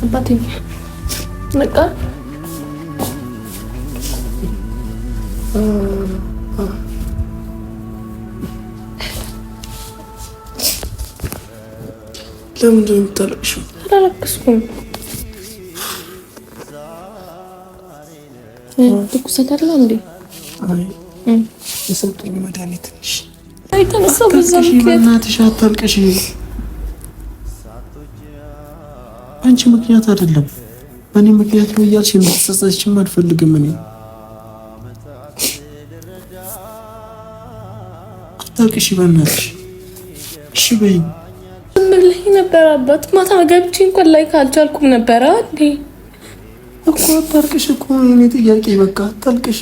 Batin. Naka? ለምን እንደምታለቅሽው? አላለቅስኩም። ትኩሳት አለ እንዴ? አይ የሰጡኝ መድኃኒት ትንሽ አይተነሳው በዛ ምክንያት። በእናትሽ አታልቅሽ። አንቺ ምክንያት አይደለም በእኔ ምክንያት ነው እያልሽ እንድትጸጸችም አልፈልግም። እኔ አታልቅሽ በእናትሽ እሺ በይ። ምን ላይ ነበር አባት? ማታ ገብቼ እንኳን ላይ ካልቻልኩም ነበር እንዴ እኮ። አታልቅሽ እኮ የኔ ጥያቄ። በቃ አታልቅሽ።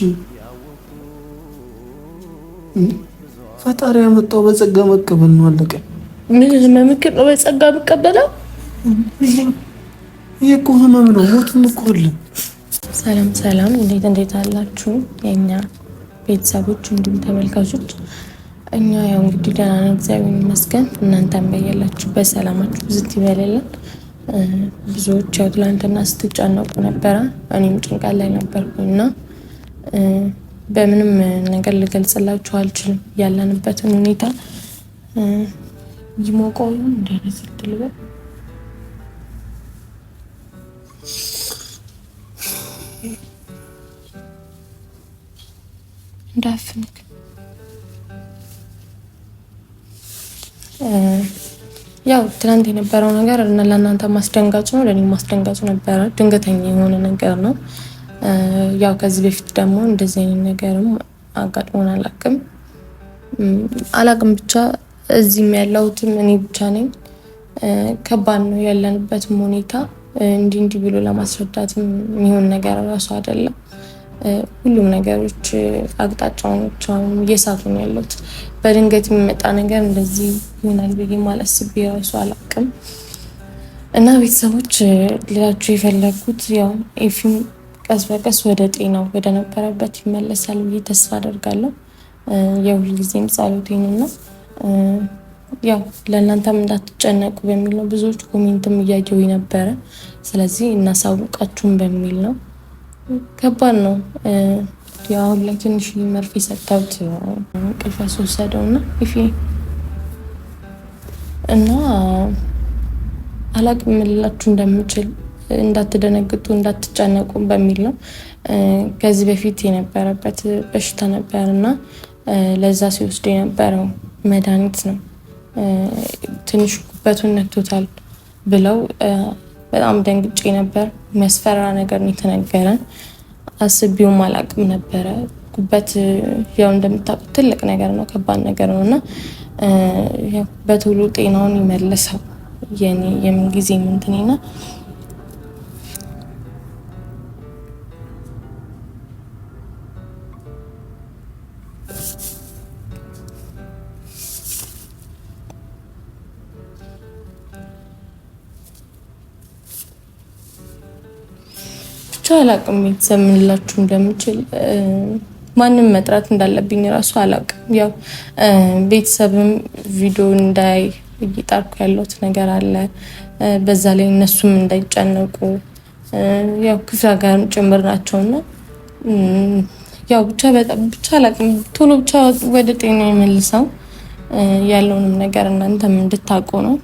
ፈጣሪ ያመጣው በጸጋ መቀበል ነው። አለቀ። ምን መምክር ነው በጸጋ መቀበለው? ይሄ ህመም ነው። ሞትም እኮ አለ። ሰላም ሰላም፣ እንዴት አላችሁ የኛ ቤተሰቦች እንዲሁም ተመልካቾች? እኛ ያው እንግዲህ ደህና ነን እግዚአብሔር ይመስገን። እናንተም በያላችሁበት ሰላማችሁ ብዝት ይበልልን። ብዙዎች ያው ትላንትና ስትጨነቁ ነበረ፣ እኔም ጭንቀት ላይ ነበርኩና በምንም ነገር ልገልጽላችሁ አልችልም ያለንበትን ሁኔታ። ይሞቀው እንደዚህ ትልበ እንዳፍንክ ያው ትናንት የነበረው ነገር እና ለእናንተ ማስደንጋጭ ነው፣ ለኔ ማስደንጋጭ ነበረ። ድንገተኛ የሆነ ነገር ነው። ያው ከዚህ በፊት ደግሞ እንደዚህ አይነት ነገርም አጋጥሞን አላቅም ብቻ እዚህም ያለሁትም እኔ ብቻ ነኝ። ከባድ ነው ያለንበትም ሁኔታ። እንዲህ ብሎ ለማስረዳትም የሚሆን ነገር ራሱ አይደለም። ሁሉም ነገሮች አቅጣጫውን እየሳቱ ነው ያሉት። በድንገት የሚመጣ ነገር እንደዚህ ይሆናል ብዬ ማላስብ ራሱ አላቅም። እና ቤተሰቦች ሌላችሁ የፈለኩት ያው ኤፊም ቀስ በቀስ ወደ ጤናው ወደ ነበረበት ይመለሳል ብዬ ተስፋ አደርጋለሁ። የሁል ጊዜም ጸሎቴንና ያው ለእናንተም እንዳትጨነቁ በሚል ነው። ብዙዎች ኮሜንትም እያየው ነበረ። ስለዚህ እናሳውቃችሁም በሚል ነው። ከባድ ነው። ያው አሁን ላይ ትንሽ መርፌ ሰጥተውት እንቅልፍ አስወሰደውና እና አላቅም ልላችሁ እንደምችል እንዳትደነግጡ እንዳትጨነቁ በሚል ነው። ከዚህ በፊት የነበረበት በሽታ ነበርና ለዛ ሲወስድ የነበረው መድኃኒት ነው። ትንሽ ጉበቱን ነክቶታል ብለው በጣም ደንግጬ ነበር። የሚያስፈራ ነገር ነው የተነገረን። አስቤውም አላቅም ነበረ። ጉበት ያው እንደምታውቁት ትልቅ ነገር ነው፣ ከባድ ነገር ነው እና በቶሎ ጤናውን ይመልሰው የምን ጊዜ ምንትኔና አላቅም። ቤተሰብ ምንላችሁ እንደምችል ማንም መጥራት እንዳለብኝ ራሱ አላቅም። ያው ቤተሰብም ቪዲዮ እንዳይ እየጣርኩ ያለሁት ነገር አለ። በዛ ላይ እነሱም እንዳይጨነቁ ያው ክፍለ ሀገርም ጭምር ናቸውና ያው ብቻ አላቅም። ቶሎ ብቻ ወደ ጤና ይመልሰው ያለውንም ነገር እናንተም እንድታውቁ ነው።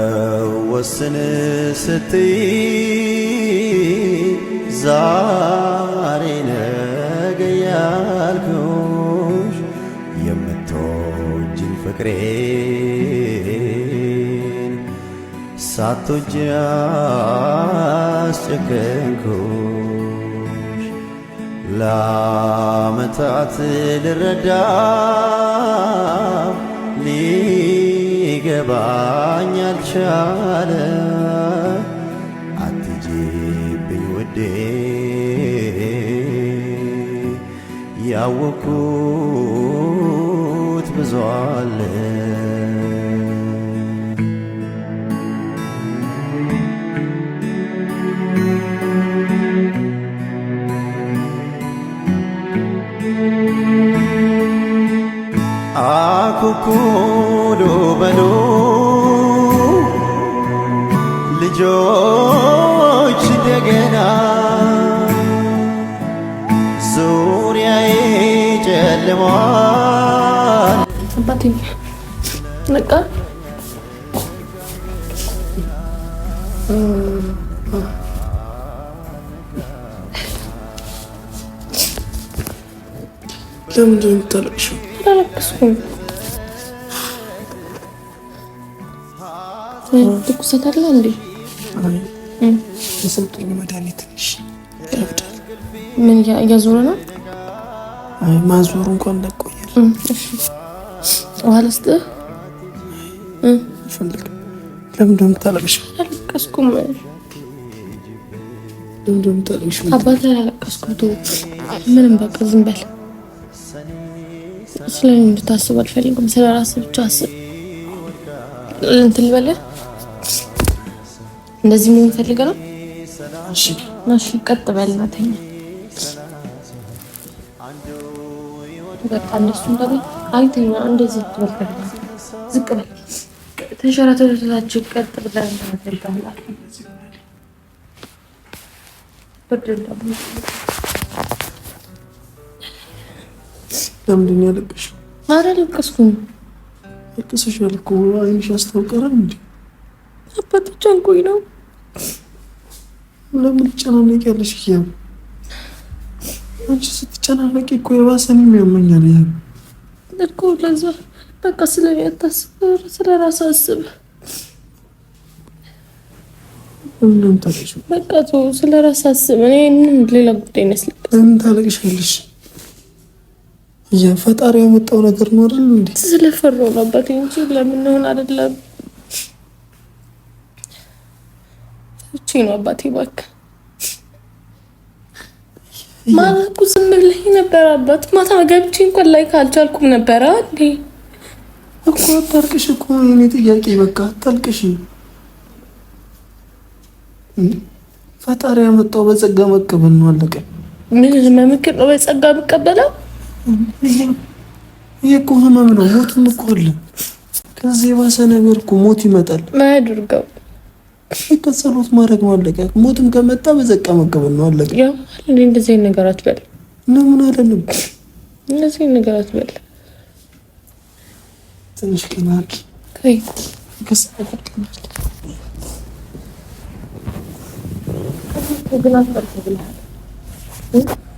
ነው ወስን ስትይ ዛሬ ነገ ያልኩሽ የምትወጂኝ ፍቅሬን ሳትወጂ አስጨከንኩሽ ለዓመታት ልረዳ ሊገባኝ አልቻለ አትጂብኝ ውዴ ያወኩት ብዙ አለ አኩኩሉ በሉ ልጆች እንደገና ዙሪያዬ ጨልሟል። አባቴ ነቃ። ለምንድን ነው የምታለቅሽው? አላለቀስኩም። ትኩሳት አለ እንዴ? አይ የሰጡኝ መድኃኒት ትንሽ ይከብዳል። ምን እያዞረ ነው? አይ ማዞሩ እንኳን ለቆያል። እሺ ውሃ ልስጥህ? ፈልግ። ለምንድን ነው የምታለቅሽው? አላለቀስኩም። ለምንድን ነው የምታለቅሽው? አባቴ አላለቀስኩም። ምንም በቃ ዝም በል። ስለኔ እንድታስብ አልፈልግም። ስለ ራስህ ብቻ አስብ። እንትን ልበልህ? እንደዚህ ምን ፈልገህ ነው? እሺ እሺ፣ ቀጥ በል እና ተኛ። በቃ እንደሱ እንደዚህ አይተኛ። እንደዚህ ትበል፣ ዝቅ በል፣ ተንሸራተታችሁ ቀጥ ብለህ ተንተልተሃል። ለምንድን ነው ያለቀሽው? ኧረ አላለቀስኩም። አልቅሰሻል እኮ አይንሽ ያስታውቃል እንዴ? አባቴ ጨንቆኝ ነው። ለምን ትጨናነቂያለሽ? እያሉ አንቺ ስትጨናነቂ እኮ የባሰን የሚያመኛል እኮ። ለዛ በቃ ስለኔ አታስብ፣ ስለ ራስህ አስብ። ለምን ታለቅሽው? በቃ ተው፣ ስለ ራስህ አስብ። እኔ ሌላ ጉዳይ ነው ያስለቅስ። ለምን ታለቅሻለሽ? ፈጣሪ ያመጣው ነገር ነው አይደል እንዴ? ስለፈራሁ ነው አባቴ እንጂ ለምን ሆነ አይደለም። እቺ ነው አባቴ እባክህ። ማለቁ ዝም ብለህ ነበር አባት። ማታ ገብቼ እንኳን ላይ ካልቻልኩም ነበር እንዴ እኮ። አታልቅሽ እኮ የኔ ጥያቄ። በቃ አታልቅሽ። ፈጣሪ ያመጣው በጸጋ መቀበል ነው፣ አለቀ። ምን ህመምክር ነው በጸጋ መቀበለው? ይሄ እኮ ህመም ነው። ሞትም እኮ አለ። ከዚህ የባሰ ነገር እኮ ሞት ይመጣል። ማያድርገው ጸሎት ማድረግ ነው፣ አለቀ። ሞትም ከመጣ በጸጋ መቀበል ነው፣ አለቀ። ያው እንደዚህ አይነት ነገር አትበል። ለምን አይደለም? እንደዚህ አይነት ነገር አትበል። ትንሽ ቀናቂ ከይ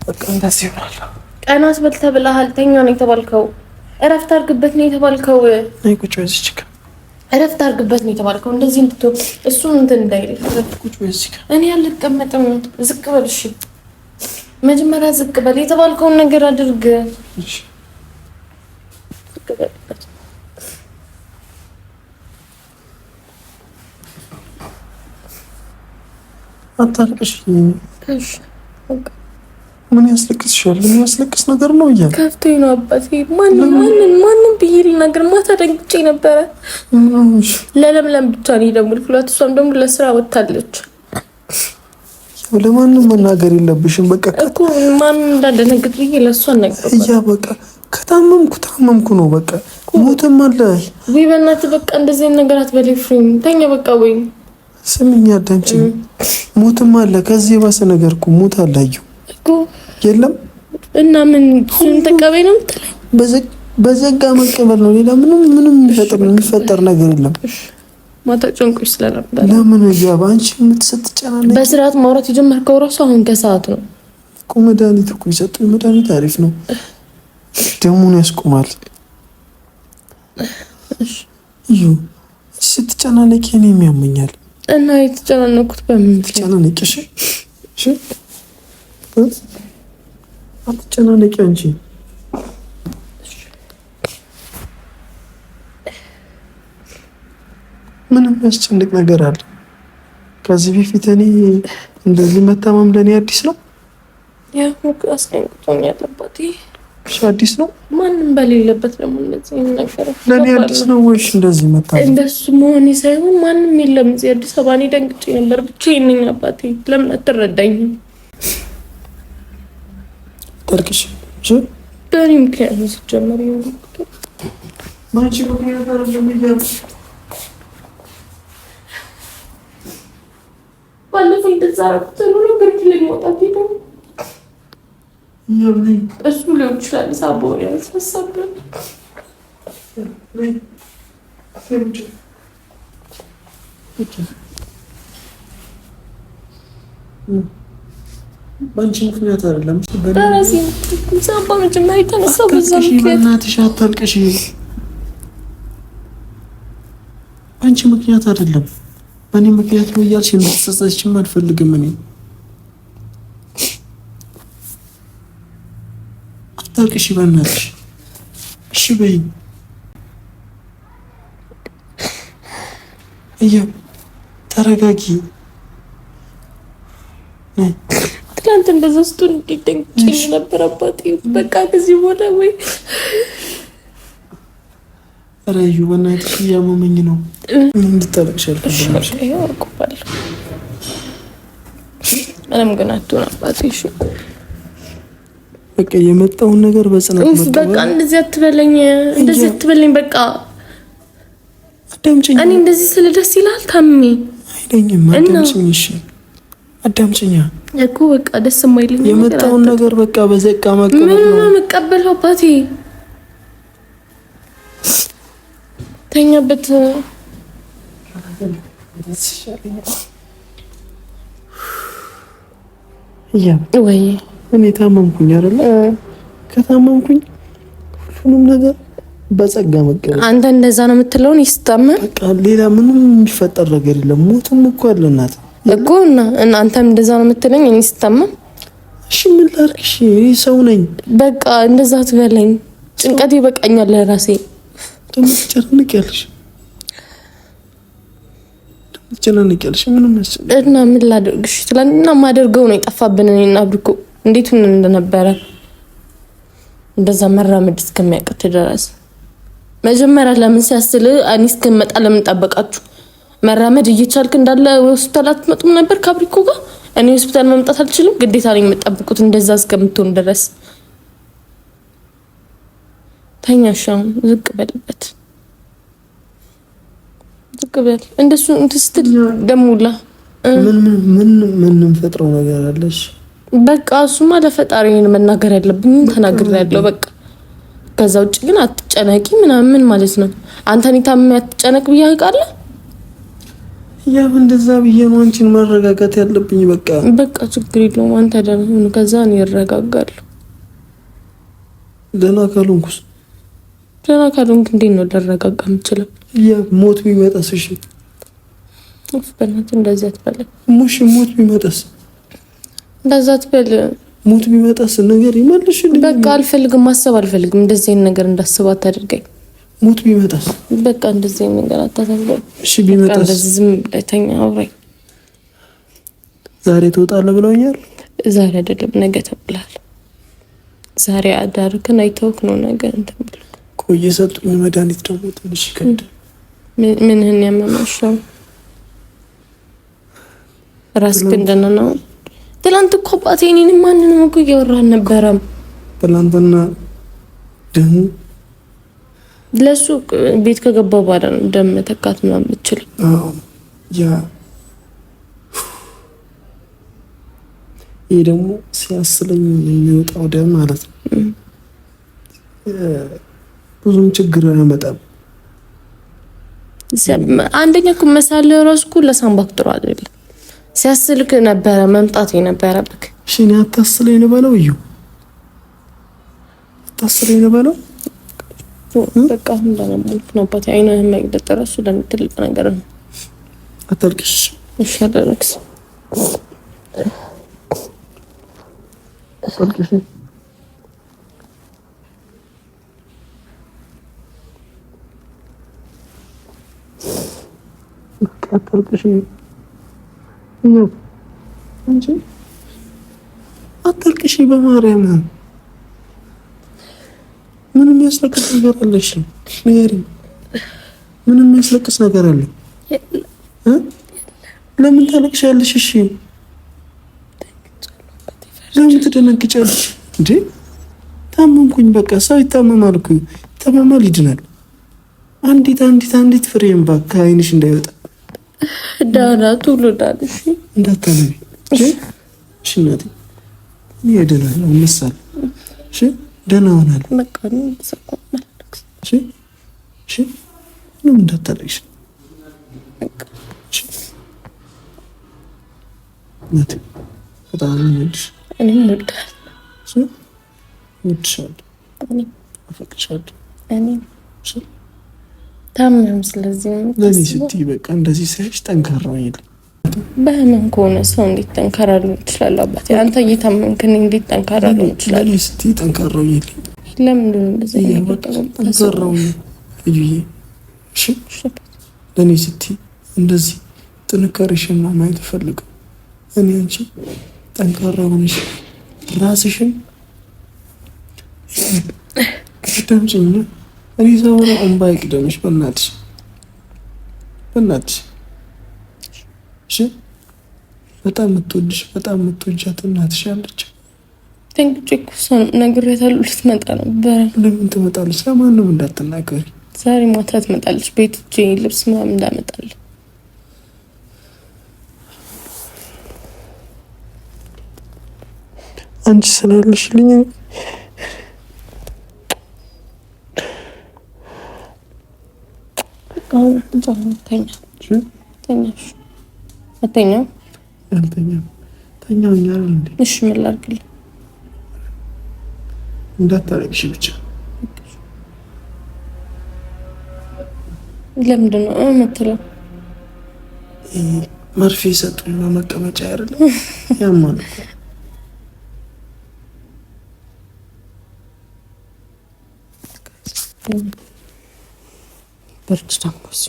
በቃ እንደዚህ ይሆናል። ቀናት በልተህ ብለሃል። ተኛ ነው የተባልከው። እረፍት አድርግበት ነው የተባልከው። ነይ ቁጭ በይ እዚህ ጋር። እረፍት አድርግበት ነው የተባልከው። እንደዚህ እንድትሆን እሱን እንትን እንዳይል። ቁጭ በይ እዚህ ጋር። እኔ አልቀመጥም። ዝቅ በል እሺ። መጀመሪያ ዝቅ በል። የተባልከውን ነገር አድርግ። እሺ ዝቅ በል። አታልቅሽ። እሺ በቃ ምን ያስለቅስሻል? ምን ያስለቅስ ነገር ነው? ከፍቶኝ ነው አባቴ። ማንም ብዬ ልናገር ማታ ደንግጬ ነበረ። ለለምለም ብቻ ነው የደወልኩላት። እሷም ደግሞ ለስራ ወጥታለች። ለማንም መናገር የለብሽም። በቃ እኮ ማንም እንዳደነግጥ ብዬ ለእሷ ነገር በቃ ታመምኩ ነው በቃ። ሞትም አለ ወይ? በእናትህ በቃ እንደዚህ አይነት ነገር አትበለኝ። ፍሬም ተኛ በቃ። ወይ ስምኛ አዳምጪኝ። ሞትም አለ። ከዚህ የባሰ ነገር እኮ ሞት አላየሁ እኮ የለም። እና ምን ተቀበይ ነው የምትለኝ? በዘጋ መቀበል ነው። ሌላ ምንም የሚፈጠር ነገር የለም። ማታ ጨንቆሽ ስለነበር ለምን እያባ አንቺ የምትሰጥጨናለሽ? በስርዓት ማውራት የጀመርከው ራሱ አሁን ከሰዓት ነው እኮ። መድኃኒት እኮ የሰጡኝ መድኃኒት አሪፍ ነው፣ ደሙን ያስቆማል። እዩ ስትጨናነቂ እኔም ያመኛል እና የተጨናነኩት በምን ትጨናነቂ? እሺ አትጨናነቂ አንቺ። ምንም ያስጨንቅ ነገር አለ? ከዚህ በፊት እኔ እንደዚህ መታመም ለእኔ አዲስ ነው። ያው አስደንግጦኛል አባቴ። እሺ አዲስ ነው። ማንም በሌለበት ደግሞ እንደዚህ ነገር ለእኔ አዲስ ነው ወይስ እንደዚህ መታመም? እንደሱ መሆኔ ሳይሆን ማንም የለም እዚህ አዲስ አበባ። እኔ ደንግጬ ነበር፣ ብቻዬን ነኝ አባቴ። ለምን አትረዳኝም? ታርቅሽ በእኔ ምክንያት ነው ሲጀመር ይሆን ማንቺ ምክንያት አይደለም እያልኩ ባለፈው እንደዛ አደረኩት ነው ብርድ ላይ መውጣት ሄደ። እሱ ሊሆን ይችላል ሳቦ ያስፈሳብን። በአንቺ ምክንያት አይደለም። በራሴ ሳቦ መጀመሪያ የተነሳው በዛ ምክንያት። በእናትሽ አታልቅሽ። በአንቺ ምክንያት አይደለም፣ በእኔ ምክንያት ነው እያልሽ እንድትጸጸችም አልፈልግም። እኔ አታልቅሽ በእናትሽ። እሺ በይ እያ ተረጋጊ። ትላንት እንደዛ ስትሆን እንዲደንቅኝ ነበር አባቴ። በቃ ከዚህ በኋላ ወይ ረዩ በእናትሽ እያመመኝ ነው። እንድታለቅሽ አልፈልግም። ይኸው አውቀዋለሁ። ምንም ግን አትሆን አባቴ። እሺ በቃ የመጣውን ነገር በጽናት መጣ። በቃ እንደዚህ አትበለኝ፣ እንደዚህ አትበለኝ። በቃ አዳምጪኝ። እኔ እንደዚህ ስለ ደስ ይላል ታምሜ አይደኝም። አዳምጪኝ። እሺ አዳምጪኝ እኮ በቃ ደስ የማይለኝ የመጣውን ነገር በቃ በዘቃ መቀበል ነው። ምን ነው መቀበለው አባቴ? ተኛበት። ያ ወይ እኔ ታመምኩኝ አይደለ? ከታመምኩኝ ሁሉንም ነገር በጸጋ መቀበል። አንተ እንደዛ ነው የምትለውን ይስታመም በቃ ሌላ ምንም የሚፈጠር ነገር የለም። ሞትም እኮ አለ እናት እኮ እና አንተም እንደዛ ነው የምትለኝ እኔ ስታመም። እሺ ምን ላድርግሽ? እኔ ሰው ነኝ። በቃ እንደዛ ትበለኝ። ጭንቀት ይበቃኛል ለራሴ። ትጨነቂያለሽ ምንም እና ምን ላድርግሽ? ትላንትና ማደርገው ነው የጠፋብን። እኔና ብርኩ እንዴት እንደነበረ እንደዛ መራመድ እስከሚያቅት ድረስ መጀመሪያ ለምን ሲያስል እኔ እስከመጣ ለምን ጠበቃችሁ? መራመድ እየቻልክ እንዳለ ሆስፒታል አትመጡም ነበር ከብሪኮ ጋር? እኔ ሆስፒታል መምጣት አልችልም፣ ግዴታ ነኝ የምጠብቁት እንደዛ እስከምትሆን ድረስ። ተኛሻው ዝቅ በልበት፣ ዝቅ በል። እንደሱ እንትስትል ደሙላ ምን ፈጥረው ነገር አለሽ? በቃ እሱማ ለፈጣሪ መናገር ያለብኝ ተናግሬያለሁ። በቃ ከዛ ውጭ ግን አትጨነቂ ምናምን ማለት ነው። አንተን ታም ያትጨነቅ ብዬ አውቃለሁ። ያ እንደዛ ብዬ ነው አንቺን ማረጋጋት ያለብኝ። በቃ ችግር የለውም። አንተ ደህና ሁን፣ ከዛ እኔ እረጋጋለሁ። ደህና ካልሆንኩስ? ደህና ካልሆንክ እንዴት ነው ልረጋጋ የምችለው? ያ ሞት ቢመጣስ? እሺ በእናትህ እንደዚህ አትበል። ሙሽ ሞት ቢመጣስ? እንደዛ አትበል። ሞት ቢመጣስ ነገር ይመልሽልኝ። በቃ አልፈልግም፣ ማሰብ አልፈልግም። እንደዚህ አይነት ነገር እንዳስብ አታድርገኝ። ሞት ቢመጣስ? በቃ እንደዚህ አይነት ነገር አታታስበኝ። እሺ ቢመጣስ? እንደዚህ ዝም ብለህ ተኛ አውራኝ። ዛሬ ትወጣለህ ብለውኛል። ዛሬ አይደለም ነገ ተብሏል። ዛሬ አዳርክን አይተውክ ነው ነገ እንትን ብሎ ቆየ። ሰጡኝ መድኃኒት ደግሞ ትንሽ ይከብዳል። ምንህን ያመመሽው? ራስህን ደህና ነው? ትላንት እኮ አባቴ እኔንም ማንንም እኮ እያወራን ነበረም። ትላንትና ደሙ ለሱ ቤት ከገባ በኋላ ነው ደም መተካት ምናምን የምችለው። ያ ይሄ ደግሞ ሲያስለኝ የሚወጣው ደም ማለት ነው። ብዙም ችግር አያመጣም። አንደኛ እኮ መሳል ራሱ እኮ ለሳምባክ ጥሩ አይደለም። ሲያስልክ ነበረ መምጣት የነበረብክ። እሺ እኔ አታስለኝ ልበለው እዩ አታስለኝ ልበለው በቃ እንደነበር ነው ባት አይነህ ማይደጥ ራሱ ለምትልቅ ነገር ነው። አታልቅሽ እሺ አታልቅስ አታልቅሽ አታልቅሽ ነው እንጂ አታልቅሽ በማርያም ምንም ያስለቅስ ነገር አለሽ ንገሪ ምንም ያስለቅስ ነገር አለ ለምን ታለቅሻለሽ እሺ ለምን ትደነግጫለሽ እንዴ ታመምኩኝ በቃ ሰው ይታመማል እኮ ይታመማል ይድናል አንዲት ፍሬም ባካ አይንሽ እንዳይወጣ ዳና ቶሎ ዳን እሺ እንዳታለቢ እሺ እናቴ ይሄድናል እንሳል እሺ ደህና ሆናል በቃ ነው ተሰቆማል እሺ እሺ ምንም እንዳታለቅሽ እናቴ በጣም እንድሽ እኔም ወዳለሁ ወድሻለሁ እኔም አፈቅርሻለሁ እኔም ታመም ስለዚህ ለኔ ስትይ በቃ እንደዚህ ሳይሽ ጠንካራ ነኝ በምን ከሆነ ሰው እንዴት ጠንካራ ሊሆን ይችላል? አባቴ አንተ እየታመምክ እንዴት ጠንካራ ሊሆን ይችላል? ለኔ ስትይ ጠንካራ ነኝ ለምን እንደዚህ ጠንካራ ነኝ እዩዬ እሺ ለኔ ስትይ እንደዚህ ጥንካሬሽን ነው ማየት ፈልገው እኔ አንቺ ጠንካራ ሆነሽ ራስሽን ደምጭኝ እኔ ሳወራ እንባ ይቅደምሽ በእናትሽ እሺ በጣም የምትወድሽ በጣም የምትወጃት እናትሽ አለች ተንግጬ እኮ እሷን ነግሬያታለሁ ልትመጣ ነበር ለምን ትመጣለች ለማንም እንዳትናገሪ ዛሬ ማታ ትመጣለች ቤት ሂጅ ልብስ ምናምን እንዳመጣልህ አንቺ ስላለሽልኝ አሁን ተኛ እንዴ እሺ ምን ላድርግልህ እንዳታለቅሽ ብቻ ለምንድን ነው የምትለው መርፌ ሰጡኝ መቀመጫ አይደለም ያማል በርችታምኩስ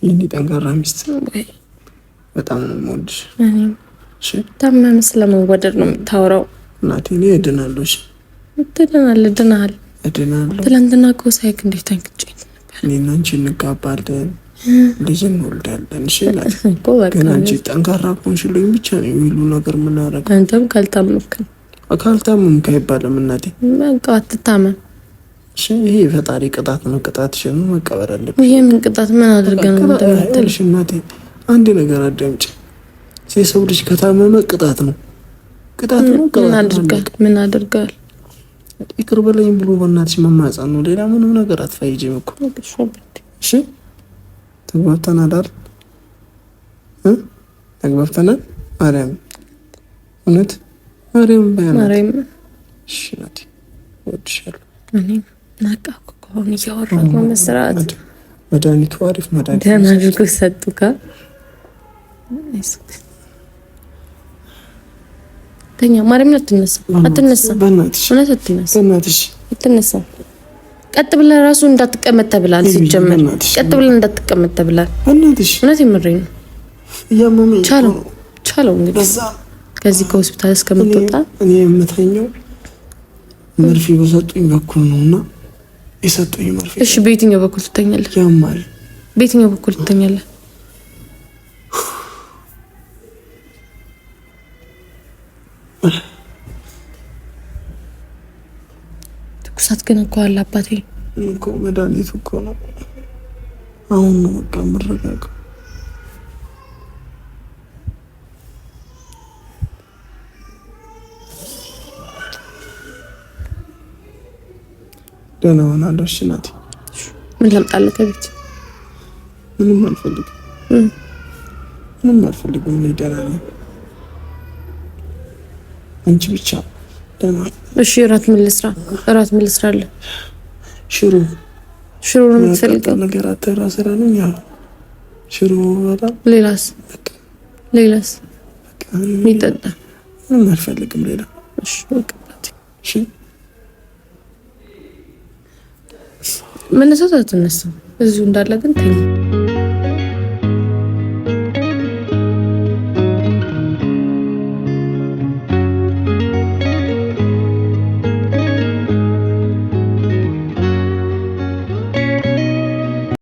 ይሄን ጠንካራ ሚስት በጣም ነው የምወድሽ እሺ ታመም ስለመወደድ ነው የምታወራው እናቴ እኔ እድናለሁ እሺ እድናለሁ ትላንትና እኮ ሳይክ እንዴት ተንክጬ ነበር እኔና አንቺ እንጋባለን ልጅ እንወልዳለን እሺ ግን አንቺ ጠንካራ ከሆንሽልኝ ብቻ ነው የሚሉ ነገር የምናደርገው አንተም ካልታመምክ አይባልም እናቴ በቃ አትታመም እሺ ይሄ ፈጣሪ ቅጣት ነው ቅጣትሽን መቀበል አለብሽ ይሄ ምን ቅጣት ምን አድርገን ነው እንደምትልሽ እናቴ አንድ ነገር አዳምጪ የሰው ልጅ ከታመመ ቅጣት ነው ምን አድርጋል ይቅር በለኝ ብሎ በእናትሽ መማጸን ነው ሌላ ምንም ነገር አትፈይጂም እኮ እሺ ተግባብተናል አይደል ተግባብተናል ማርያም እውነት ማርያም እሺ ናቲ ወድሻለሁ እኔም ናቃኩ ከሆነ እያወራሁ መስራት መድኃኒቱ አሪፍ መድኃኒት ደህና አድርጎ ሰጡካ ተኛ ማርያም አትነሳ በእናትሽ ቀጥ ብለህ ራሱ እንዳትቀመጥ ተብላል ሲጀመር ቀጥ ብለህ እንዳትቀመጥ ተብላል በእናትሽ እውነት የምሬን ነው እያመመኝ ቻለው እንግዲህ ከዚህ ከሆስፒታል እስከምትወጣ እኔ የምተኛው መርፌ በሰጡኝ በኩል ነውና የሰጡኝ መርፌ እሺ በየትኛው በኩል ትተኛለህ ያማል በየትኛው በኩል ትተኛለህ ትኩሳት ግን እኮ አለ አባቴ እኮ መድኃኒቱ እኮ ነው አሁን ነው በቃ የምረጋጋው ደህና ሆናለሁ እሺ ናቲ ምን ላምጣልህ ከቤት? ምንም አልፈልግም። እኔ ደህና ነኝ። አንቺ ብቻ ደህና። እሺ እራት ምን ልስራልህ? ሽሮ ነው የምትፈልገው? ነገር አትራስራ ነው ያ ሽሮ በጣም ሌላስ ሚጠጣ? ምንም አልፈልግም ሌላ። እሺ መነሳት አትነሳም እዚሁ እንዳለ ግን ተኝ